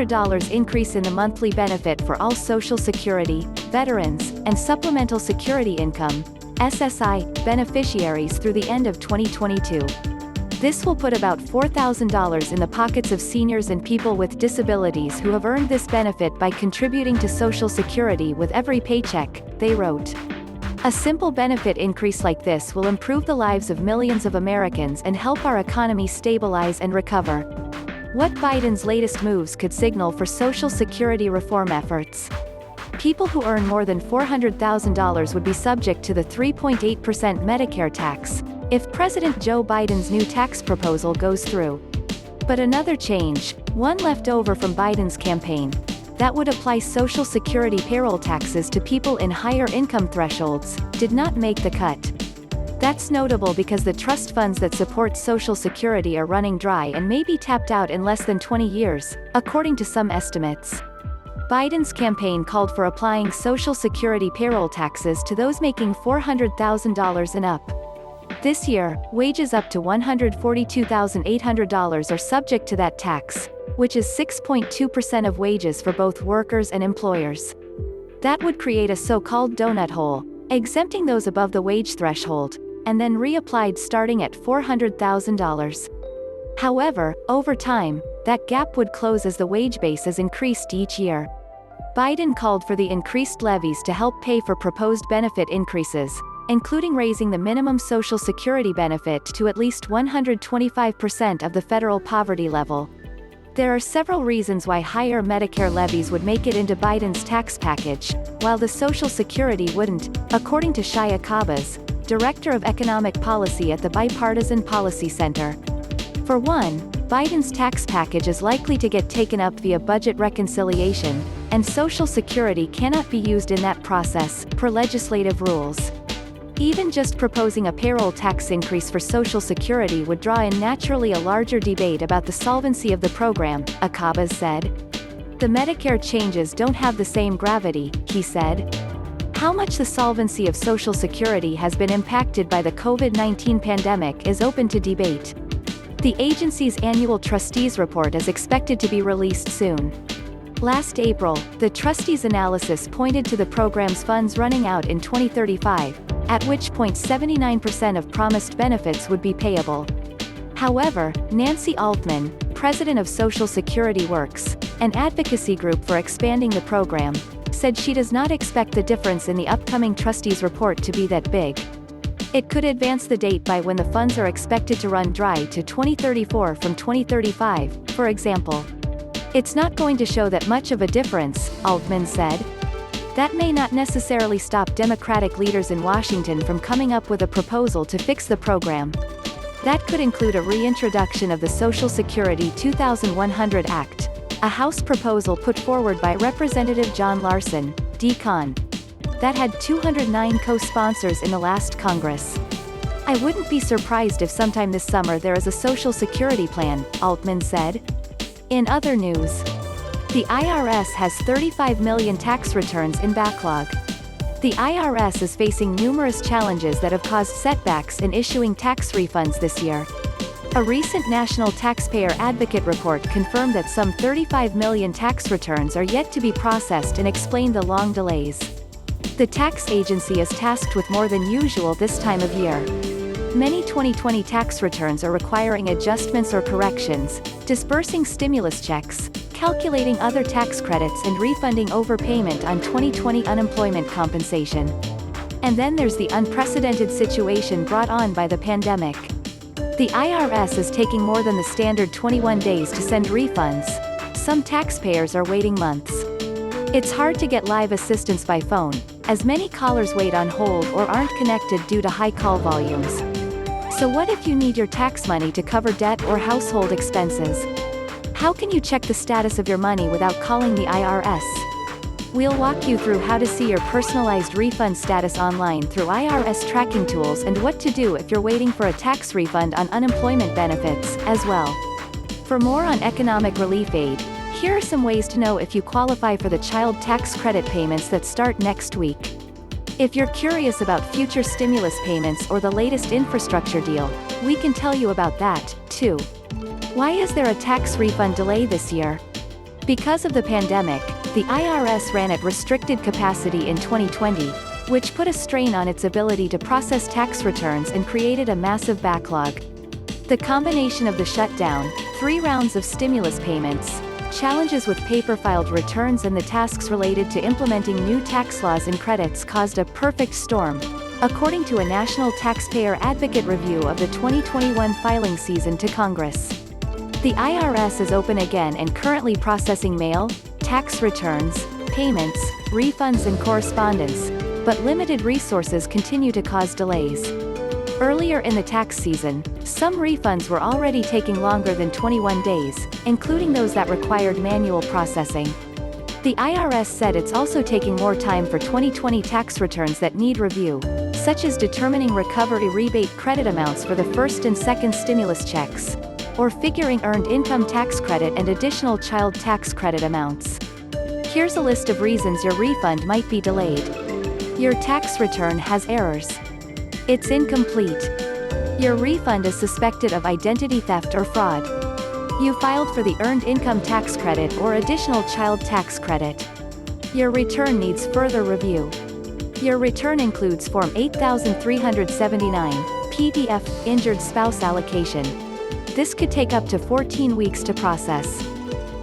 $600 increase in the monthly benefit for all Social Security, veterans, and Supplemental Security Income (SSI) beneficiaries through the end of 2022. This will put about $4,000 in the pockets of seniors and people with disabilities who have earned this benefit by contributing to Social Security with every paycheck, they wrote. A simple benefit increase like this will improve the lives of millions of Americans and help our economy stabilize and recover. What Biden's latest moves could signal for Social Security reform efforts? People who earn more than $400,000 would be subject to the 3.8% Medicare tax, if President Joe Biden's new tax proposal goes through. But another change, one left over from Biden's campaign, that would apply Social Security payroll taxes to people in higher income thresholds, did not make the cut. That's notable because the trust funds that support Social Security are running dry and may be tapped out in less than 20 years, according to some estimates. Biden's campaign called for applying Social Security payroll taxes to those making $400,000 and up. This year, wages up to $142,800 are subject to that tax, which is 6.2% of wages for both workers and employers. That would create a so-called donut hole, exempting those above the wage threshold, and then reapplied starting at $400,000. However, over time, that gap would close as the wage base is increased each year. Biden called for the increased levies to help pay for proposed benefit increases, including raising the minimum Social Security benefit to at least 125% of the federal poverty level. There are several reasons why higher Medicare levies would make it into Biden's tax package, while the Social Security wouldn't, according to Shia Kabas, Director of Economic Policy at the Bipartisan Policy Center. For one, Biden's tax package is likely to get taken up via budget reconciliation, and Social Security cannot be used in that process, per legislative rules. Even just proposing a payroll tax increase for Social Security would draw in naturally a larger debate about the solvency of the program, Akabas said. The Medicare changes don't have the same gravity, he said. How much the solvency of Social Security has been impacted by the COVID-19 pandemic is open to debate. The agency's annual trustees report is expected to be released soon. Last April, the trustees' analysis pointed to the program's funds running out in 2035, at which point 79% of promised benefits would be payable. However, Nancy Altman, president of Social Security Works, an advocacy group for expanding the program, said she does not expect the difference in the upcoming trustees' report to be that big. It could advance the date by when the funds are expected to run dry to 2034 from 2035, for example. It's not going to show that much of a difference, Altman said. That may not necessarily stop Democratic leaders in Washington from coming up with a proposal to fix the program. That could include a reintroduction of the Social Security 2100 Act, a House proposal put forward by Representative John Larson, D-Con, that had 209 co-sponsors in the last Congress. I wouldn't be surprised if sometime this summer there is a Social Security plan, Altman said. In other news, the IRS has 35 million tax returns in backlog. The IRS is facing numerous challenges that have caused setbacks in issuing tax refunds this year. A recent National Taxpayer Advocate report confirmed that some 35 million tax returns are yet to be processed and explained the long delays. The tax agency is tasked with more than usual this time of year. Many 2020 tax returns are requiring adjustments or corrections, disbursing stimulus checks, calculating other tax credits and refunding overpayment on 2020 unemployment compensation. And then there's the unprecedented situation brought on by the pandemic. The IRS is taking more than the standard 21 days to send refunds. Some taxpayers are waiting months. It's hard to get live assistance by phone, as many callers wait on hold or aren't connected due to high call volumes. So what if you need your tax money to cover debt or household expenses? How can you check the status of your money without calling the IRS? We'll walk you through how to see your personalized refund status online through IRS tracking tools and what to do if you're waiting for a tax refund on unemployment benefits, as well. For more on economic relief aid, here are some ways to know if you qualify for the child tax credit payments that start next week. If you're curious about future stimulus payments or the latest infrastructure deal, we can tell you about that, too. Why is there a tax refund delay this year? Because of the pandemic, the IRS ran at restricted capacity in 2020, which put a strain on its ability to process tax returns and created a massive backlog. The combination of the shutdown, 3 rounds of stimulus payments, challenges with paper-filed returns and the tasks related to implementing new tax laws and credits caused a perfect storm, according to a National Taxpayer Advocate review of the 2021 filing season to Congress. The IRS is open again and currently processing mail, tax returns, payments, refunds and correspondence, but limited resources continue to cause delays. Earlier in the tax season, some refunds were already taking longer than 21 days, including those that required manual processing. The IRS said it's also taking more time for 2020 tax returns that need review, such as determining recovery rebate credit amounts for the first and second stimulus checks, or figuring earned income tax credit and additional child tax credit amounts. Here's a list of reasons your refund might be delayed. Your tax return has errors. It's incomplete. Your refund is suspected of identity theft or fraud. You filed for the earned income tax credit or additional child tax credit. Your return needs further review. Your return includes Form 8379, PDF, Injured Spouse Allocation. This could take up to 14 weeks to process.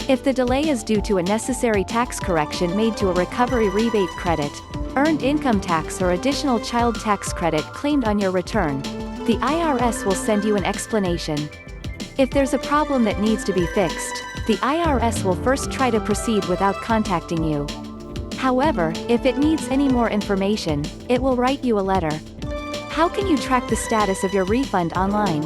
If the delay is due to a necessary tax correction made to a recovery rebate credit, earned income tax or additional child tax credit claimed on your return, the IRS will send you an explanation. If there's a problem that needs to be fixed, the IRS will first try to proceed without contacting you. However, if it needs any more information, it will write you a letter. How can you track the status of your refund online?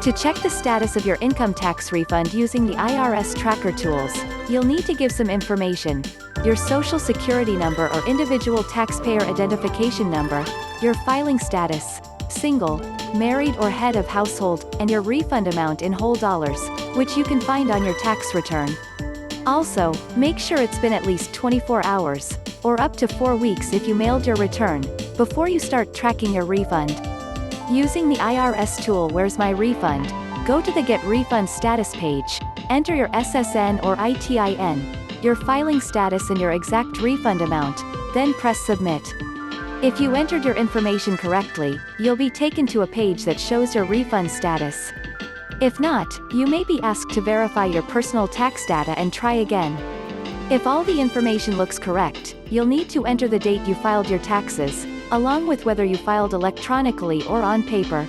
To check the status of your income tax refund using the IRS tracker tools, you'll need to give some information: your social security number or individual taxpayer identification number, your filing status, single, married or head of household, and your refund amount in whole dollars, which you can find on your tax return. Also, make sure it's been at least 24 hours, or up to 4 weeks if you mailed your return, before you start tracking your refund. Using the IRS tool Where's My Refund, go to the Get Refund Status page, enter your SSN or ITIN, your filing status and your exact refund amount, then press Submit. If you entered your information correctly, you'll be taken to a page that shows your refund status. If not, you may be asked to verify your personal tax data and try again. If all the information looks correct, you'll need to enter the date you filed your taxes, along with whether you filed electronically or on paper.